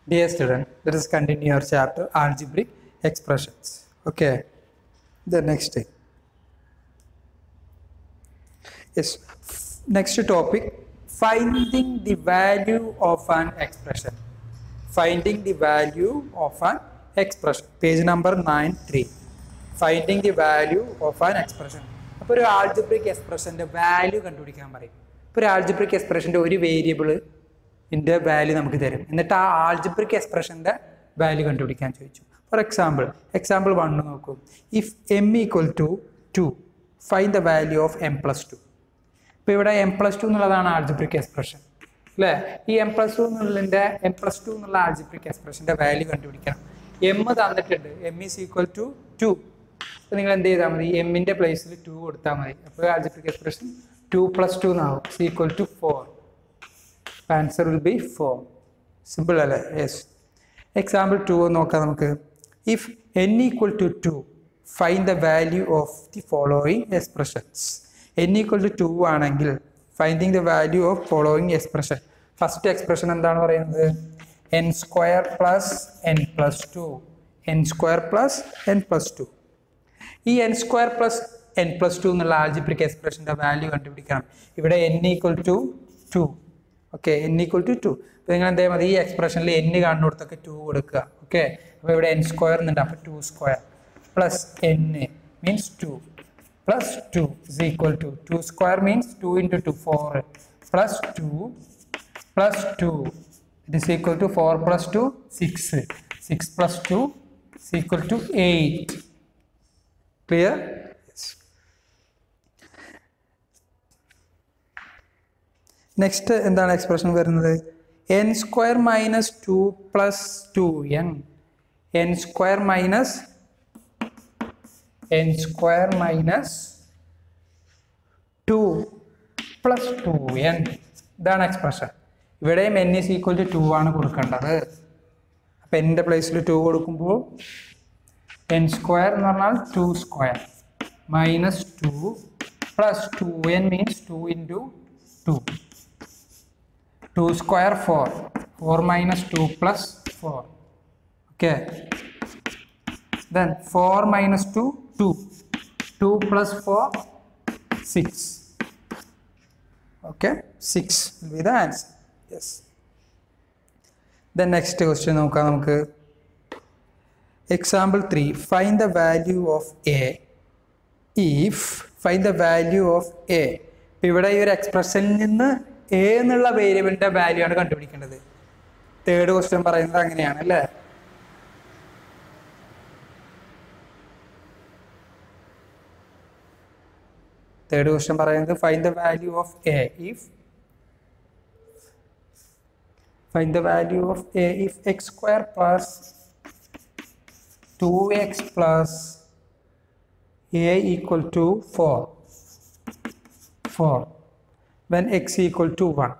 Dear student, let us continue our chapter algebraic expressions. Okay, the next thing. Yes, next topic, finding the value of an expression. Finding the value of an expression. Page number 93. Finding the value of an expression. അപ്പോൾ ഒരു algebraic എക്സ്പ്രഷൻ്റെ value കണ്ടുപിടിക്കാൻ പറയും. ഇപ്പോൾ ഒരു algebraic എക്സ്പ്രഷൻ്റെ ഒരു variable ഇതിൻ്റെ value നമുക്ക് തരും. എന്നിട്ട് ആ ആൾജിബ്രിക് എക്സ്പ്രഷൻ്റെ വാല്യൂ കണ്ടുപിടിക്കാൻ ചോദിച്ചു. ഫോർ എക്സാമ്പിൾ 1 നോക്കൂ. If M equal to 2 find the value of M plus 2. ഇപ്പോൾ ഇവിടെ എം പ്ലസ് 2 എന്നുള്ളതാണ് ആൾജിബ്രിക് എക്സ്പ്രഷൻ അല്ലേ. ഈ എം പ്ലസ് 2 എന്നുള്ള ആൾജിബ്രിക് എക്സ്പ്രഷൻ്റെ വാല്യൂ കണ്ടുപിടിക്കണം. എം തന്നിട്ടുണ്ട്, എം ഈസ് ഈക്വൽ ടു 2. അപ്പോൾ നിങ്ങൾ എന്ത് ചെയ്താൽ മതി, എമ്മിൻ്റെ പ്ലേസിൽ 2 കൊടുത്താൽ മതി. അപ്പോൾ ആൾജിബ്രിക് എക്സ്പ്രഷൻ 2 + 2 എന്നാവും, equal to 4. Answer will be 4. Simple അല്ലേ? യെസ്. എക്സാമ്പിൾ 2 നോക്കാം നമുക്ക്. If n equal to 2 find the value of the following expressions. n equal to 2 ആണെങ്കിൽ finding the value of following expression. First expression എന്താണ് പറയുന്നത്? n² + n + 2. n² + n + 2. ഈ n² + n + 2 എന്നുള്ള algebraic എക്സ്പ്രഷൻ്റെ value കണ്ടുപിടിക്കണം. ഇവിടെ n equal to 2. Okay, n equal to 2. അപ്പോൾ നിങ്ങൾ എന്ത് ചെയ്യാൽ മതി, ഈ എക്സ്പ്രഷനിൽ n കാണുന്നിടത്തൊക്കെ 2 കൊടുക്കുക. ഓക്കെ, അപ്പോൾ ഇവിടെ n² എന്നുണ്ട്, അപ്പോൾ 2² + n means 2 + 2 is equal to 2² means 2 × 2 4 + 2 + 2 it is equal to 4 + 2 6. 6 + 2 is equal to 8. Clear? Yes. Next എന്താണ് എക്സ്പ്രഷൻ വരുന്നത്? n² - 2 + 2n. n² - 2 + 2n. ഇതാണ് എക്സ്പ്രഷൻ. ഇവിടെയും n is equal to 2 ആണ് കൊടുക്കേണ്ടത്. അപ്പം എൻ്റെ പ്ലേസിൽ 2 കൊടുക്കുമ്പോൾ n² എന്ന് പറഞ്ഞാൽ 2² -2 + 2n means 2 × 2. 2² 4. 4 - 2 + 4. Okay. Then 4 - 2 2. 2 + 4 6. Okay, 6 will be the answer. Yes. Then next question നോക്കാം നമുക്ക്. Example 3. Find the value of a if find the value of a. ഇവിടെ ഈ ഒരു എക്സ്പ്രഷനിൽ നിന്ന് a എന്നുള്ള വേരിയബിളിന്റെ വാല്യൂ ആണ് കണ്ടുപിടിക്കേണ്ടത്. തേർഡ് ക്വസ്റ്റ്യൻ പറയുന്നത് അങ്ങനെയാണ് അല്ലേ. തേർഡ് ക്വസ്റ്റ്യൻ പറയുന്നത് find the value of a if find the value of a if x² + 2x + a equal to 4 when x equal to 1.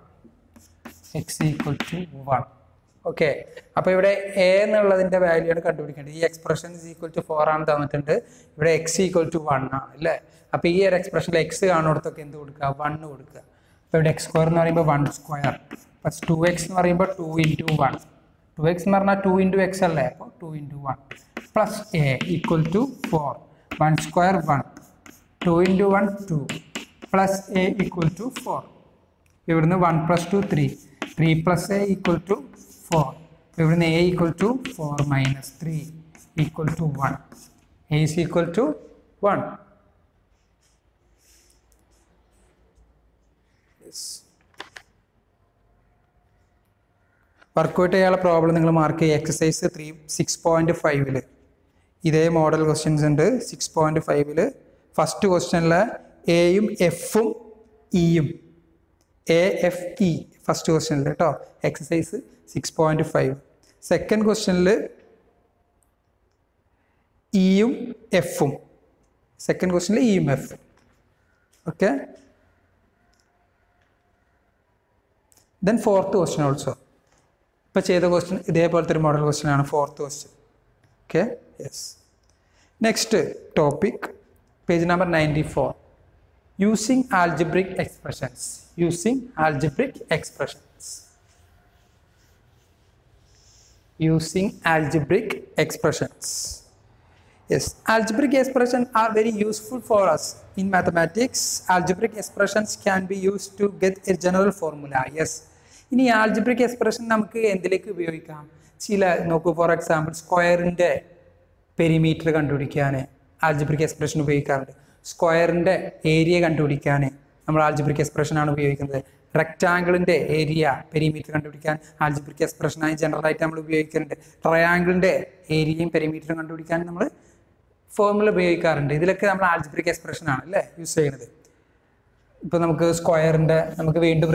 Okay, അപ്പോൾ ഇവിടെ a എന്നുള്ളതിൻ്റെ വാല്യൂ ആണ് കണ്ടുപിടിക്കേണ്ടത്. ഈ എക്സ്പ്രഷൻ is equal to 4 ആണ് തന്നിട്ടുണ്ട്. ഇവിടെ x equal to 1 ആണ് അല്ലേ. അപ്പോൾ ഈ ഒരു എക്സ്പ്രഷനിൽ x കാണുന്നിടത്തൊക്കെ എന്ത് കൊടുക്കുക? 1 കൊടുക്കുക. അപ്പോൾ ഇവിടെ x² എന്ന് പറയുമ്പോൾ 1² പ്ലസ് 2x എന്ന് പറയുമ്പോൾ 2 × 1. 2x എന്ന് പറഞ്ഞാൽ 2 × x അല്ലേ, അപ്പോൾ 2 × 1 plus a equal to 4. 1² 1 2 × 1 2 plus a equal to 4. ഇവിടുന്ന് 1 + 2 3 3 + a ഈക്വൽ ടു 4. ഇവിടുന്ന് a equal to 4 - 3 equal to 1. a is equal to 1. Yes. Work out ചെയ്യാനുള്ള പ്രോബ്ലം നിങ്ങൾ മാർക്ക് ചെയ്യുക. എക്സസൈസ് 6.5 ഇതേ മോഡൽ ക്വസ്റ്റ്യൻസ് ഉണ്ട്. 6.5 ഫസ്റ്റ് ക്വസ്റ്റ്യനിൽ എയും എഫും ഇയും AFE ഫസ്റ്റ് ക്വസ്റ്റ്യനിൽ കേട്ടോ. എക്സസൈസ് 6.5. സെക്കൻഡ് ക്വസ്റ്റ്യനിൽ ഇയും എഫും. സെക്കൻഡ് ക്വസ്റ്റ്യനിൽ ഇയും എഫും. Okay, then fourth question also. ഇപ്പോൾ ചെയ്ത ക്വസ്റ്റ്യൻ ഇതേപോലത്തെ ഒരു മോഡൽ ക്വസ്റ്റ്യൻ ആണ് fourth question. Okay, yes. Next topic page number 94. Using algebraic expressions. using algebraic expressions. Yes, algebraic expressions are very useful for us in mathematics. Algebraic expressions can be used to get a general formula. Yes. ഇനി algebraic expression നമുക്ക് എന്തിലേക്ക് ഉപയോഗിക്കാം? ചില നോക്കൂ, for example സ്ക്വയറിൻ്റെ perimeter കണ്ടുപിടിക്കാൻ algebraic expression ഉപയോഗിക്കാറുണ്ട്. സ്ക്വയറിൻ്റെ area കണ്ടുപിടിക്കാൻ നമ്മൾ ആൽജിബ്രിക് എക്സ്പ്രഷനാണ് ഉപയോഗിക്കുന്നത്. റെക്റ്റാങ്കിളിൻ്റെ ഏരിയ പെരിമീറ്റർ കണ്ടുപിടിക്കാൻ ആൽജിബ്രിക് എക്സ്പ്രഷനായി ജനറലായിട്ട് നമ്മൾ ഉപയോഗിക്കുന്നുണ്ട്. ട്രയാങ്കിളിൻ്റെ ഏരിയയും പെരിമീറ്ററും കണ്ടുപിടിക്കാൻ നമ്മൾ ഫോർമുല ഉപയോഗിക്കാറുണ്ട്. ഇതിലൊക്കെ നമ്മൾ ആൽജിബ്രിക് എക്സ്പ്രഷനാണ് അല്ലേ യൂസ് ചെയ്യുന്നത്. ഇപ്പോൾ നമുക്ക് സ്ക്വയറിൻ്റെ നമുക്ക് വീണ്ടും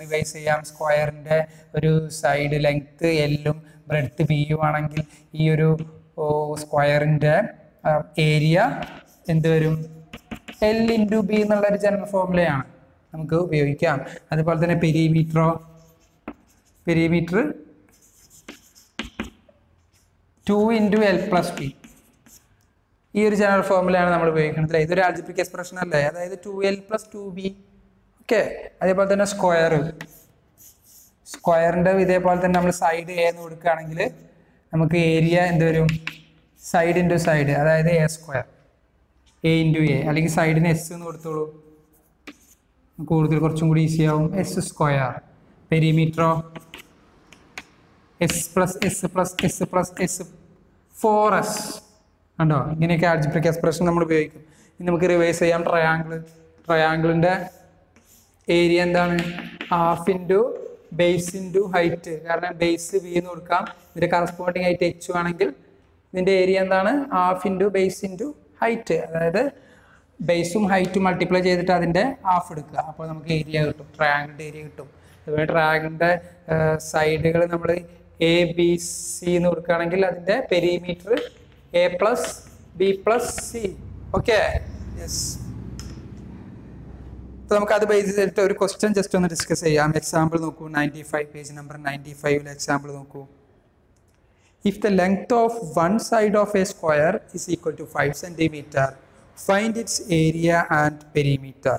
റിവൈസ് ചെയ്യാം. സ്ക്വയറിൻ്റെ ഒരു സൈഡ് ലെങ്ത്ത് എല്ലും ബ്രെഡ്ത്ത് ബിയും ആണെങ്കിൽ ഈ ഒരു സ്ക്വയറിൻ്റെ ഏരിയ എന്ത് വരും? എൽ ഇൻറ്റു ബി എന്നുള്ളൊരു ജനറൽ ഫോർമുലയാണ് നമുക്ക് ഉപയോഗിക്കാം. അതുപോലെ തന്നെ perimeter 2 into L plus B, ഈ ഒരു ജനറൽ ഫോർമുലയാണ് നമ്മൾ ഉപയോഗിക്കുന്നത്. ഇതൊരു ആൽജിബ്രിക് എക്സ്പ്രഷൻ അല്ലേ, അതായത് 2l + 2b. ഓക്കെ, അതേപോലെ തന്നെ സ്ക്വയറിൻ്റെ ഇതേപോലെ തന്നെ നമ്മൾ സൈഡ് എ എന്ന് കൊടുക്കുകയാണെങ്കിൽ നമുക്ക് ഏരിയ എന്ത് വരും? സൈഡ് ഇൻറ്റു സൈഡ്, അതായത് a square, a into a, അല്ലെങ്കിൽ സൈഡിന് s എന്ന് കൊടുത്തോളൂ, കൂടുതൽ കുറച്ചും കൂടി ഈസി ആവും. s square. പെരിമീറ്ററോ s + 4s. ഉണ്ടോ? ഇങ്ങനെയൊക്കെ ആൽജിബ്രിക് എക്സ്പ്രഷൻ നമ്മൾ ഉപയോഗിക്കും. ഇനി നമുക്ക് റിവൈസ് ചെയ്യാം. ട്രയാങ്കിളിൻ്റെ ഏരിയ എന്താണ്? Half into base into height. കാരണം ബേസ് ബി എന്ന് കൊടുക്കാം, ഇതിൻ്റെ കറസ്പോണ്ടിങ് ഹൈറ്റ് h ആണെങ്കിൽ ഇതിൻ്റെ ഏരിയ എന്താണ്? Half into base into height. അതായത് ബേസും ഹൈറ്റും മൾട്ടിപ്ലൈ ചെയ്തിട്ട് അതിൻ്റെ ഹാഫ് എടുക്കുക, അപ്പോൾ നമുക്ക് ഏരിയ കിട്ടും, ട്രയാങ്കിളിൻ്റെ ഏരിയ കിട്ടും. അതുപോലെ ട്രയാങ്കിളിൻ്റെ സൈഡുകൾ നമ്മൾ എ ബി സി എന്ന് കൊടുക്കുകയാണെങ്കിൽ അതിൻ്റെ perimeter a plus b plus c. Okay, yes. അപ്പോൾ നമുക്ക് അത് ബേസ് ചെയ്തിട്ട് ഒരു ക്വസ്റ്റ്യൻ ജസ്റ്റ് ഒന്ന് ഡിസ്കസ് ചെയ്യാം. എക്സാമ്പിൾ നോക്കൂ, 95, പേജ് നമ്പർ 95 എക്സാമ്പിൾ നോക്കൂ. If the length of one side of a square is equal to 5 centimeter, find its area and perimeter.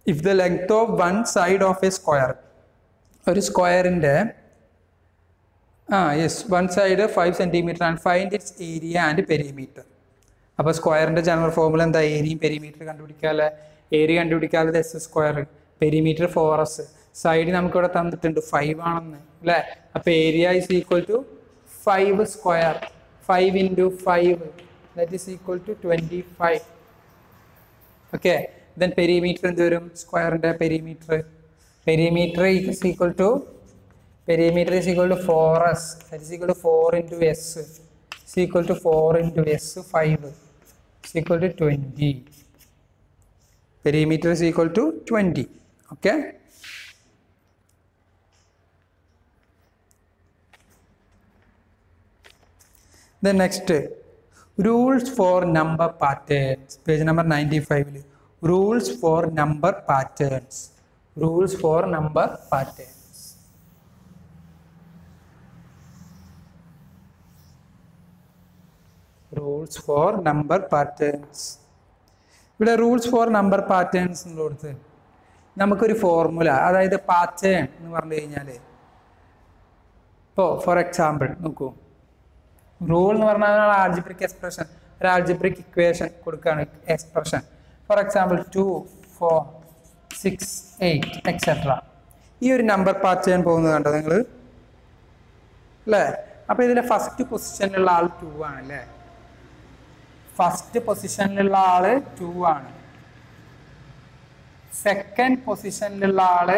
If the length of one side of a square, ഒരു സ്ക്വയറിൻ്റെ one side 5 centimeter and find its area and perimeter. അപ്പോൾ സ്ക്വയറിൻ്റെ general formula എന്താ? ഏരിയയും perimeter കണ്ടുപിടിക്കാതെ, area കണ്ടുപിടിക്കാതെ S square, perimeter 4s, side നമുക്കിവിടെ തന്നിട്ടുണ്ട് 5 ആണെന്ന് അല്ലേ. അപ്പോൾ ഏരിയ ഇസ് ഈക്വൽ ടു 5 സ്ക്വയർ, 5 into 5, that is equal to 25. Okay, then perimeter എന്ത് വരും? സ്ക്വയറിൻ്റെ perimeter is equal to perimeter is equal to 4s, that is equal to 4 into s is equal to 4 into s 5 is equal to 20. Perimeter is equal to 20. Okay, then next, rules for number patterns, page number 95. Rules for number patterns. Rules for number patterns. Rules for number patterns. ഇവിടെ rules for number patterns എന്നുള്ളത് നമുക്കൊരു formula, അതായത് pattern എന്ന് പറഞ്ഞു കഴിഞ്ഞാൽ, ഇപ്പോൾ for example നോക്കൂ, rule എന്ന് പറഞ്ഞാൽ ആൽജിബ്രിക് എക്സ്പ്രഷൻ, ഒരു ആൽജിബ്രിക് ഇക്വേഷൻ കൊടുക്കുകയാണ് എക്സ്പ്രഷൻ. For example 2, 4, 6, 8 etcetera. ഈ ഒരു നമ്പർ പാറ്റേൺ പോകുന്നത് കണ്ടോ നിങ്ങൾ അല്ലേ? അപ്പോൾ ഇതിലെ ഫസ്റ്റ് പൊസിഷനിലുള്ള ആൾ 2 ആണ് അല്ലേ. ഫസ്റ്റ് പൊസിഷനിലുള്ള ആള് 2 ആണ്. സെക്കൻഡ് പൊസിഷനിലുള്ള ആള്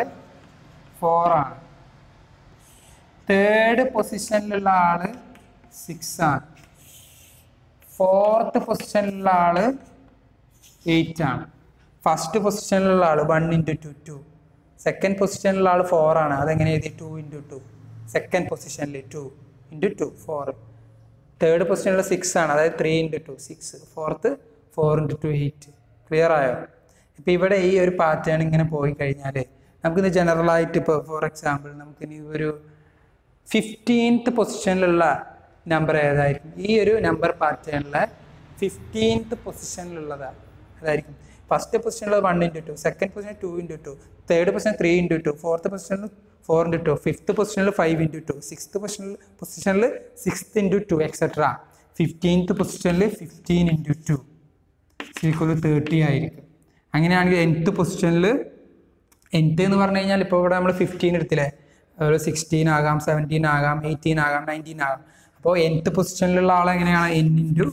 4 ആണ്. തേർഡ് പൊസിഷനിലുള്ള ആള് 6 ആണ്. ഫോർത്ത് പൊസിഷനിലുള്ള ആള് 8 ആണ്. ഫസ്റ്റ് പൊസിഷനിലുള്ള ആള് 1 into 2 2. സെക്കൻഡ് പൊസിഷനിലുള്ള ആള് 4 ആണ്. അതെങ്ങനെ എഴുതി? 2 into 2. സെക്കൻഡ് പൊസിഷനിൽ 2 into 2 4. തേർഡ് പൊസിഷനിലുള്ള 6 ആണ്, അതായത് 3 into 2 6. Fourth 4 into 2 8. ക്ലിയർ ആയോ? ഇപ്പോൾ ഇവിടെ ഈ ഒരു പാറ്റേൺ ഇങ്ങനെ പോയി കഴിഞ്ഞാൽ നമുക്കിത് ജനറലായിട്ട് ഇപ്പോൾ ഫോർ എക്സാമ്പിൾ നമുക്കിനി ഒരു 15th പൊസിഷനിലുള്ള നമ്പർ ഏതായിരിക്കും? ഈ ഒരു നമ്പർ പാറ്റേണിലെ 15th പൊസിഷനിലുള്ളതാണ് അതായിരിക്കും. ഫസ്റ്റ് പൊസിഷനിൽ 1 into 2, second position 2 into 2, third position 3 into 2, fourth പൊസിഷനിൽ 4 into 2, ഫിഫ്ത്ത് പൊസിഷനിൽ 5 into 2, സിക്സ്ത് പൊസിഷനിൽ 6 into 2 എക്സെട്ര, 15th പൊസിഷനിൽ 15 into 2 = 30 ആയിരിക്കും. അങ്ങനെയാണെങ്കിൽ 10th പൊസിഷനിൽ, nth എന്ന് പറഞ്ഞു കഴിഞ്ഞാൽ ഇപ്പോൾ ഇവിടെ നമ്മൾ 15 എടുത്തില്ലേ, 16 ആകാം, 17 ആകാം, 18 ആകാം, 19 ആകാം. അപ്പോൾ nth പൊസിഷനിലുള്ള ആളെങ്ങനെയാണ് n into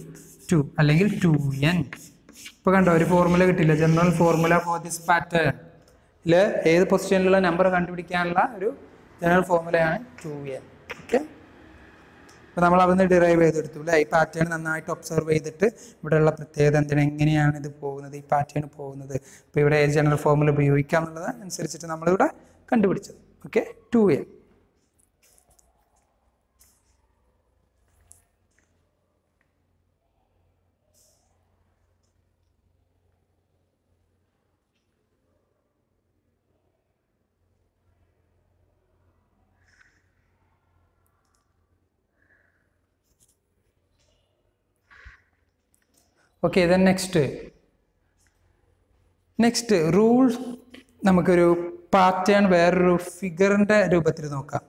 2 അല്ലെങ്കിൽ 2n. ഇപ്പോൾ കണ്ടോ ഒരു ഫോർമുല കിട്ടില്ല, general formula for this pattern. ഇതിൽ ഏത് പൊസിഷനിലുള്ള നമ്പർ കണ്ടുപിടിക്കാനുള്ള ഒരു ജനറൽ ഫോർമുലയാണ് 2n. ഓക്കെ, അപ്പോൾ നമ്മൾ അവിടുന്ന് ഡിറൈവ് ചെയ്തെടുത്തു അല്ലേ. ഈ പാറ്റേൺ നന്നായിട്ട് ഒബ്സർവ് ചെയ്തിട്ട് ഇവിടെയുള്ള പ്രത്യേകത എന്തിനാണ്, എങ്ങനെയാണ് ഇത് പോകുന്നത്, ഈ പാറ്റേൺ പോകുന്നത്, ഇപ്പോൾ ഇവിടെ ഏത് ജനറൽ ഫോർമുല ഉപയോഗിക്കാം എന്നുള്ളത് അനുസരിച്ചിട്ട് നമ്മളിവിടെ കണ്ടുപിടിച്ചത്. Okay, 2n. Okay, then next rule. നമുക്കൊരു പാറ്റേൺ വേറൊരു ഫിഗറിൻ്റെ രൂപത്തിൽ നോക്കാം.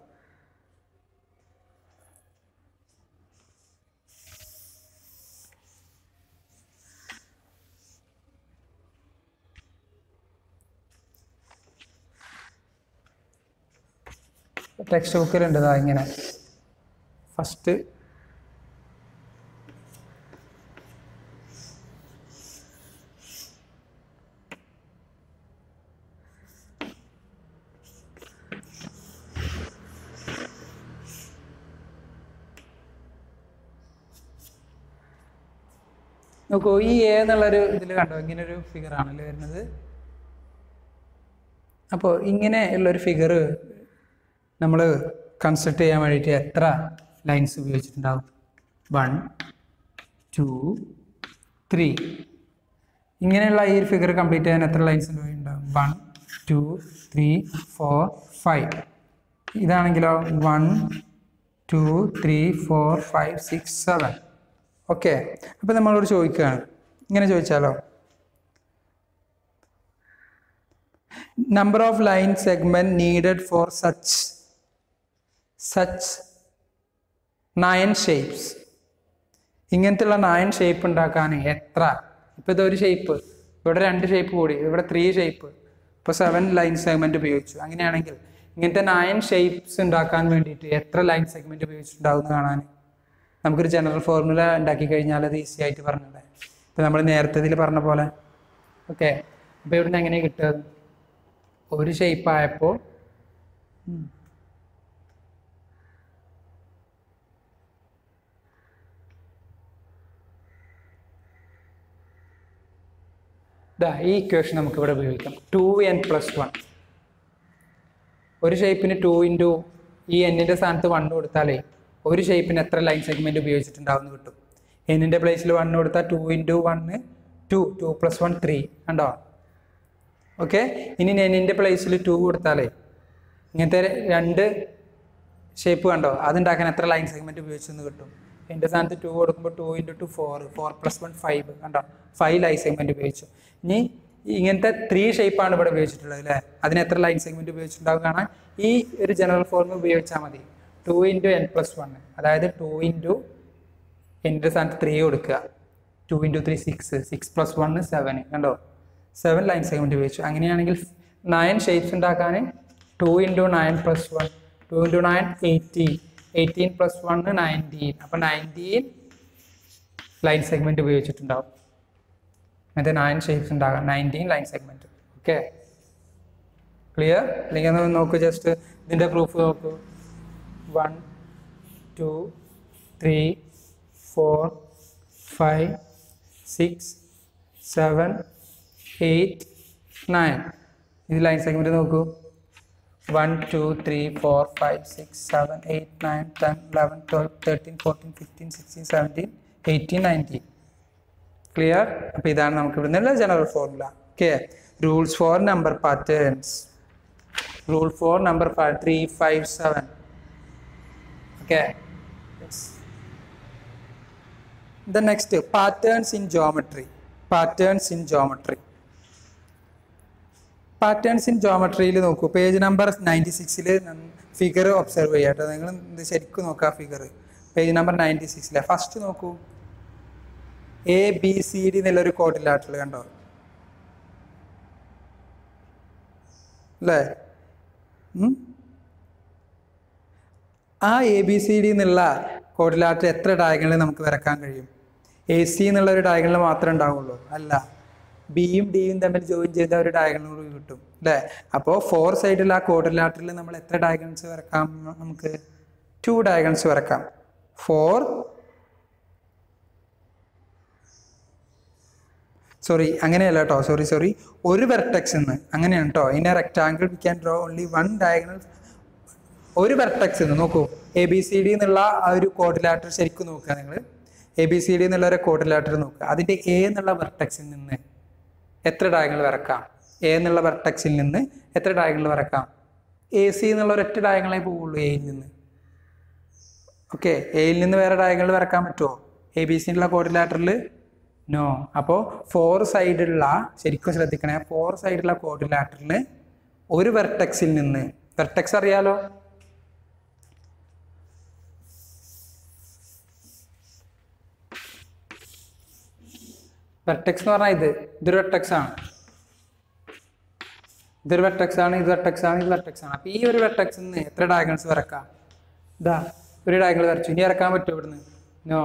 ടെക്സ്റ്റ് ബുക്കിലുണ്ട് ഇങ്ങനെ. ഫസ്റ്റ് നോക്കൂ, ഈ എ എന്നുള്ളൊരു ഇതിൽ കണ്ടോ, ഇങ്ങനെ ഒരു ഫിഗർ ആണല്ലോ വരുന്നത്. അപ്പോൾ ഇങ്ങനെ ഉള്ളൊരു ഫിഗർ നമ്മൾ കൺസ്ട്രക്ട് ചെയ്യാൻ വേണ്ടിയിട്ട് എത്ര ലൈൻസ് ഉപയോഗിച്ചിട്ടുണ്ടാവും? 1 2 3. ഇങ്ങനെയുള്ള ഈ ഒരു ഫിഗർ കംപ്ലീറ്റ് ചെയ്യാൻ എത്ര ലൈൻസ് ഉണ്ടാവും? 1 2 3 4 5. ഇതാണെങ്കിലോ 1 2 3 4 5 6 7. ഓക്കെ, അപ്പോൾ നമ്മളോട് ചോദിക്കുകയാണ്, ഇങ്ങനെ ചോദിച്ചാലോ, number of line segment needed for such 9 shapes. ഇങ്ങനത്തെയുള്ള 9 ഷേപ്പ് ഉണ്ടാക്കാൻ എത്ര? ഇപ്പോൾ ഇതൊരു ഷേപ്പ്, ഇവിടെ 2 ഷേപ്പ് കൂടി, ഇവിടെ 3 ഷേപ്പ്, ഇപ്പോൾ 7 ലൈൻ സെഗ്മെന്റ് ഉപയോഗിച്ചു. അങ്ങനെയാണെങ്കിൽ ഇങ്ങനത്തെ 9 ഷേപ്സ് ഉണ്ടാക്കാൻ വേണ്ടിയിട്ട് എത്ര ലൈൻ സെഗ്മെന്റ് ഉപയോഗിച്ചിട്ടുണ്ടാവും എന്ന് കാണാൻ നമുക്കൊരു ജനറൽ ഫോർമുല ഉണ്ടാക്കി കഴിഞ്ഞാൽ അത് ഈസി ആയിട്ട് പറഞ്ഞത്. ഇപ്പോൾ നമ്മൾ നേരത്തെ ഇതിൽ പറഞ്ഞ പോലെ. ഓക്കെ, അപ്പോൾ ഇവിടുന്ന് എങ്ങനെ കിട്ടുക? ഒരു ഷേപ്പ് ആയപ്പോൾ ഈ ഇക്വേഷൻ നമുക്ക് ഇവിടെ ഉപയോഗിക്കാം. 2n + 1. ഒരു ഷേപ്പിന് 2 into ഈ എന്നിൻ്റെ സ്ഥാനത്ത് 1 കൊടുത്താലേ ഒരു ഷേപ്പിന് എത്ര ലൈൻ സെഗ്മെന്റ് ഉപയോഗിച്ചിട്ടുണ്ടാവും എന്ന് കിട്ടും. എന്നിൻ്റെ പ്ലേസിൽ 1 കൊടുത്താൽ 2 into 1 2, 2 + 1 3 കണ്ടോ. ഓക്കെ, ഇനി എന്നിൻ്റെ പ്ലേസിൽ 2 കൊടുത്താലേ ഇങ്ങനത്തെ 2 ഷേപ്പ് കണ്ടോ, അതുണ്ടാക്കാൻ എത്ര ലൈൻ സെഗ്മെന്റ് ഉപയോഗിച്ചെന്ന് കിട്ടും. എൻ്റെ സ്ഥാനത്ത് 2 കൊടുക്കുമ്പോൾ 2 into 2 4, 4 + 1 5 കണ്ടോ, 5 ലൈൻ സെഗ്മെന്റ് ഉപയോഗിച്ചു. ഇനി ഇങ്ങനത്തെ 3 ഷേപ്പാണ് ഇവിടെ ഉപയോഗിച്ചിട്ടുള്ളത് അല്ലേ, അതിന് എത്ര ലൈൻ സെഗ്മെന്റ് ഉപയോഗിച്ചിട്ടുണ്ടാവും കാണാൻ ഈ ഒരു ജനറൽ ഫോർമുല ഉപയോഗിച്ചാൽ മതി. 2 into n + 1, അതായത് 2 into എൻ്റെ സ്ഥാനത്ത് 3 കൊടുക്കുക, 2 into 3 6, 6 + 1 7 കണ്ടോ, 7 ലൈൻ സെഗ്മെന്റ് ഉപയോഗിച്ചു. അങ്ങനെയാണെങ്കിൽ 9 ഷേപ്സ് ഉണ്ടാക്കാൻ 2 into 9 + 1, 2 into 9 18, 18 + 1 19, അപ്പോൾ 19 ലൈൻ സെഗ്മെന്റ് ഉപയോഗിച്ചിട്ടുണ്ടാവും. അങ്ങനത്തെ 9 ഷേപ്സ് ഉണ്ടാകാം, 19 ലൈൻ സെഗ്മെന്റ്. Okay, clear? അല്ലെങ്കിൽ നോക്കൂ, ജസ്റ്റ് ഇതിൻ്റെ പ്രൂഫ് നോക്കൂ. 1 2 3 4 5 6 7 8 9. ഇത് ലൈൻ സെഗ്മെന്റ് നോക്കൂ. 1 2 3 4 5 6 7 8 9 10 11 12 13 14 15 16 17 18 19. ക്ലിയർ? അപ്പോൾ ഇതാണ് നമുക്ക് ഇവിടെ നിന്നുള്ള general formula. Okay, rules for number patterns. Rule for number 3 5 7. Okay. Yes. The next, patterns in geometry. Patterns in geometry. Patterns in ജോമെട്രിയിൽ നോക്കൂ, പേജ് നമ്പർ 96 ഫിഗർ ഒബ്സർവ് ചെയ്യാട്ടോ. നിങ്ങൾ ഇത് ശരിക്കും നോക്കുക. ഫിഗർ പേജ് നമ്പർ 96 ഫസ്റ്റ് നോക്കൂ. ABCD എന്നുള്ളൊരു quadrilateral കണ്ടോ അല്ലേ? ആ ABCD എന്നുള്ള ക്വാഡ്രിലാറ്ററൽ എത്ര ഡയഗണൽ നമുക്ക് വരക്കാൻ കഴിയും? AC എന്നുള്ള ഒരു ഡയഗണൽ മാത്രമേ ഉണ്ടാവുള്ളൂ? അല്ല, ബിയും ഡിയും തമ്മിൽ ജോയിൻ ചെയ്ത ഒരു ഡയഗണൽ കൂടി കിട്ടും അല്ലേ? അപ്പോൾ 4 സൈഡിൽ ആ ക്വാഡ്രിലാറ്ററൽ നമ്മൾ എത്ര ഡയഗണൽസ് വരക്കാം? നമുക്ക് 2 ഡയഗണൽസ് വരക്കാം. 4 അങ്ങനെയല്ല കേട്ടോ, സോറി ഒരു വെർട്ടെക്സ് നിന്ന് അങ്ങനെയാണ് കേട്ടോ. In A rectangle we can draw only 1 diagonal. ഒരു വെർട്ടെക്സ് നിന്ന് നോക്കൂ, ABCD എന്നുള്ള ആ ഒരു ക്വാഡ്രിലാറ്ററൽ ശരിക്കും നോക്കുക. നിങ്ങൾ ABCD എന്നുള്ള ഒരു ക്വാഡ്രിലാറ്ററൽ നോക്കുക. അതിൻ്റെ A എന്നുള്ള വെർട്ടെക്സിൽ നിന്ന് എത്ര ഡയഗണൽ വരക്കാം? A എന്നുള്ള വെർട്ടെക്സിൽ നിന്ന് എത്ര ഡയഗണൽ വരക്കാം? AC എന്നുള്ള ഒരൊറ്റ ഡയഗണലേ പോവുള്ളൂ Aയിൽ നിന്ന്. ഓക്കെ, Aയിൽ നിന്ന് വേറെ ഡയഗണൽ വരക്കാൻ പറ്റുമോ ABCD ഉള്ള ക്വാഡ്രിലാറ്ററൽ? നോ. അപ്പോൾ 4 സൈഡുള്ള, ശരിക്കും ശ്രദ്ധിക്കണേ, 4 സൈഡുള്ള ക്വാഡ്രിലാറ്ററൽ ഒരു വെർട്ടെക്സിൽ നിന്ന്, വെർട്ടെക്സ് അറിയാലോ, വെർട്ടെക്സ് എന്ന് പറഞ്ഞാൽ ഇതൊരു വെർട്ടെക്സ് ആണ്, ഇതൊരു വെർട്ടെക്സ് ആണ്, ഇത് വെർട്ടെക്സ് ആണ്, ഇത് വെർട്ടെക്സ് ആണ്. അപ്പോൾ ഈ ഒരു വെർട്ടെക്സിൽ നിന്ന് എത്ര ഡയഗണൽസ് വരക്കാം? ഇതാ ഒരു ഡയഗണൽ വരച്ചു. ഇനി ഇറക്കാൻ പറ്റുമോ ഇവിടുന്ന്? നോ.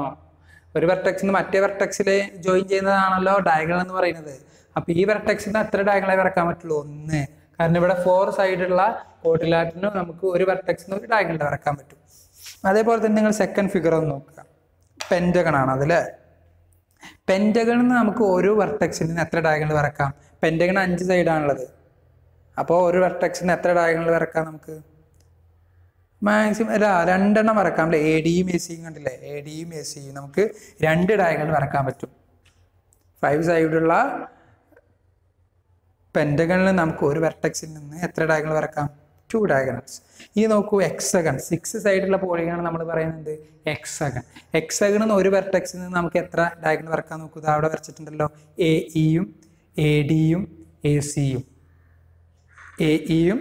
ഒരു വെർട്ടെക്സിൽ നിന്ന് മറ്റേ വെർട്ടെക്സിൽ ജോയിൻ ചെയ്യുന്നതാണല്ലോ ഡയഗണൽ എന്ന് പറയുന്നത്. അപ്പോൾ ഈ വെർട്ടെക്സിൽ നിന്ന് എത്ര ഡയഗണലേ വരക്കാൻ പറ്റുള്ളൂ? 1. കാരണം ഇവിടെ 4 സൈഡുള്ള ക്വാഡ്രിലാറ്ററിന് നമുക്ക് ഒരു വെർട്ടെക്സിൽ നിന്ന് ഒരു ഡയഗണൽ വരക്കാൻ പറ്റും. അതേപോലെ തന്നെ നിങ്ങൾ സെക്കൻഡ് ഫിഗർ ഒന്ന് നോക്കുക. പെൻറ്റഗൺ ആണ് അതിൽ. പെൻറ്റഗണിൽ നിന്ന് നമുക്ക് ഒരു വെർട്ടെക്സിൽ നിന്ന് എത്ര ഡയഗണൽ വരക്കാം? പെൻറ്റഗൺ 5 സൈഡാണുള്ളത്. അപ്പോൾ ഒരു വെർട്ടെക്സിൽ നിന്ന് എത്ര ഡയഗണൽ വരക്കാം? നമുക്ക് മാക്സിമം 2 വരക്കാം അല്ലേ? ADയും ACയും കണ്ടില്ലേ? ADയും ACയും നമുക്ക് 2 ഡയഗണൽ വരക്കാൻ പറ്റും. 5 സൈഡുള്ള പെൻറ്റഗണിൽ നമുക്ക് ഒരു വെർട്ടെക്സിൽ നിന്ന് എത്ര ഡയഗണൽ വരക്കാം? 2 ഡയഗണൽസ്. ഈ നോക്കൂ, എക്സഗൺ 6 സൈഡുള്ള പോളിഗൺ നമ്മൾ പറയുന്നത് എക്സഗൺ. എക്സഗണിൽ ഒരു വെർട്ടെക്സിൽ നിന്ന് നമുക്ക് എത്ര ഡയഗണൽ വരക്കാൻ നോക്കൂ? ഇത് അവിടെ വരച്ചിട്ടുണ്ടല്ലോ, AEയും ADയും ACയും, AEയും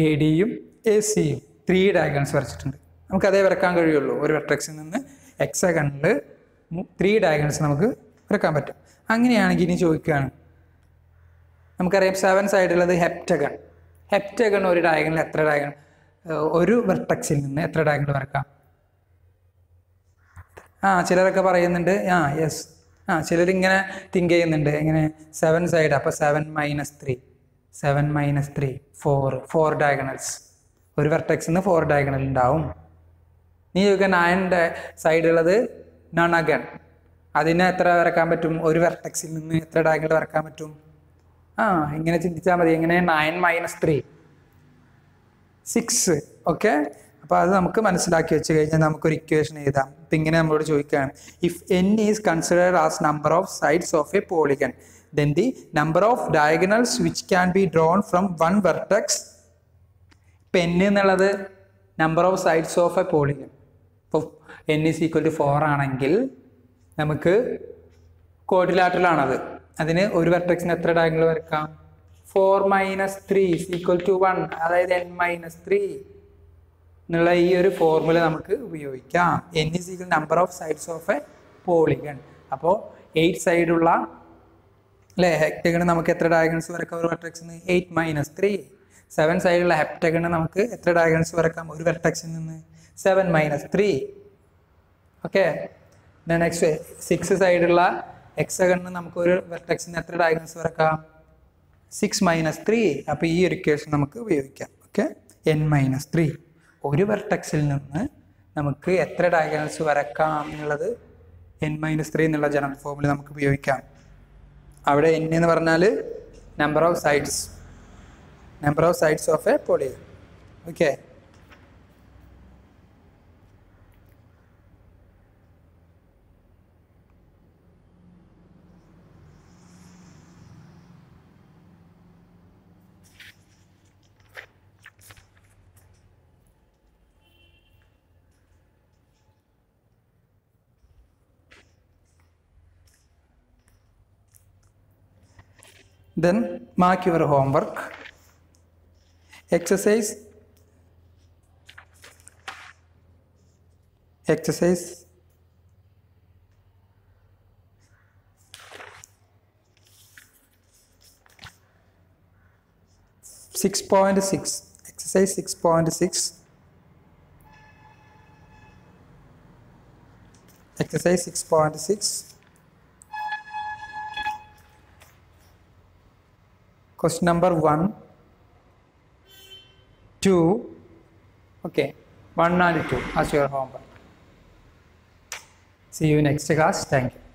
ADയും ACയും 3 ഡയഗണൽസ് വരച്ചിട്ടുണ്ട്. നമുക്ക് അതേ വരക്കാൻ കഴിയുള്ളൂ. ഒരു വെർട്ടെക്സിൽ നിന്ന് എക്സഗണിൽ 3 ഡയഗണൽസ് നമുക്ക് വരക്കാൻ പറ്റും. അങ്ങനെയാണെങ്കിൽ ഇനി ചോദിക്കുകയാണ്, നമുക്കറിയാം 7 സൈഡുള്ളത് ഹെപ്റ്റഗൺ. ഹെപ്റ്റഗൺ ഒരു ഡയഗണൽ എത്ര ഡയഗണൽ, ഒരു വെർട്ടെക്സിൽ നിന്ന് എത്ര ഡയഗണൽ വരക്കാം? ചിലരൊക്കെ പറയുന്നുണ്ട്, യെസ്, ചിലരിങ്ങനെ തിങ്ക് ചെയ്യുന്നുണ്ട്, എങ്ങനെ 7 സൈഡ്, അപ്പോൾ 7 - 3 4 ഡയഗണൽസ്. ഒരു വെർട്ടെക്സിൽ നിന്ന് 4 ഡയഗണൽ ഉണ്ടാവും. നീ ചോദിക്കുക 9 സൈഡുള്ളത് നണഗൺ, അതിനെ എത്ര വരക്കാൻ പറ്റും? ഒരു വെർട്ടെക്സിൽ നിന്ന് എത്ര ഡയഗണൽ വരക്കാൻ പറ്റും? ഇങ്ങനെ ചിന്തിച്ചാൽ മതി. എങ്ങനെ 9 - 3 6. ഓക്കെ, അപ്പോൾ അത് നമുക്ക് മനസ്സിലാക്കി വെച്ച് കഴിഞ്ഞാൽ നമുക്കൊരു ഇക്വേഷൻ എഴുതാം. ഇപ്പം ഇങ്ങനെ നമ്മളോട് ചോദിക്കുകയാണ്, if n is considered as number of sides of A polygon, then the number of diagonals which can be drawn from one vertex. ഇപ്പം n എന്നുള്ളത് number of sides of A polygon. ഇപ്പോൾ n = 4 ആണെങ്കിൽ നമുക്ക് quadrilateral ആണത്. അതിന് ഒരു വെർട്ടെക്സിന് എത്ര diagonal വരക്കാം? 4 - 3 = 1. അതായത് n - 3 എന്നുള്ള ഈ ഒരു ഫോർമുല നമുക്ക് ഉപയോഗിക്കാം. n = number of sides of A polygon. അപ്പോൾ 8 സൈഡുള്ള അല്ലേ ഹെപ്റ്റഗണ് നമുക്ക് എത്ര ഡയഗണൽസ് വരക്കാം ഒരു വെർട്ടെക്സിൽ നിന്ന്? 8 - 3. 7 സൈഡുള്ള ഹെപ്റ്റഗണ് നമുക്ക് എത്ര ഡയഗണൽസ് വരക്കാം ഒരു വെർട്ടെക്സിൽ നിന്ന്? 7 - 3. ഓക്കെ, നെക്സ്റ്റ് 6 സൈഡുള്ള ഹെക്സഗണിന് നമുക്ക് ഒരു വെർട്ടെക്സിന് എത്ര ഡയഗണൽസ് വരക്കാം? 6 - 3. അപ്പോൾ ഈ ഒരു ഇക്വേഷൻ നമുക്ക് ഉപയോഗിക്കാം. Okay, n - 3. ഒരു വെർട്ടെക്സിൽ നിന്ന് നമുക്ക് എത്ര ഡയഗണൽസ് വരക്കാം എന്നുള്ളത് n - 3 എന്നുള്ള ജനറൽ ഫോമിൽ നമുക്ക് ഉപയോഗിക്കാം. അവിടെ n എന്ന് പറഞ്ഞാൽ number of sides of A polygon. Okay, then mark your homework. Exercise 6.6. Exercise 6.6. Exercise 6.6. Question number 1, 2. Okay, 1 and 2 as your homework. See you next class. Thank you.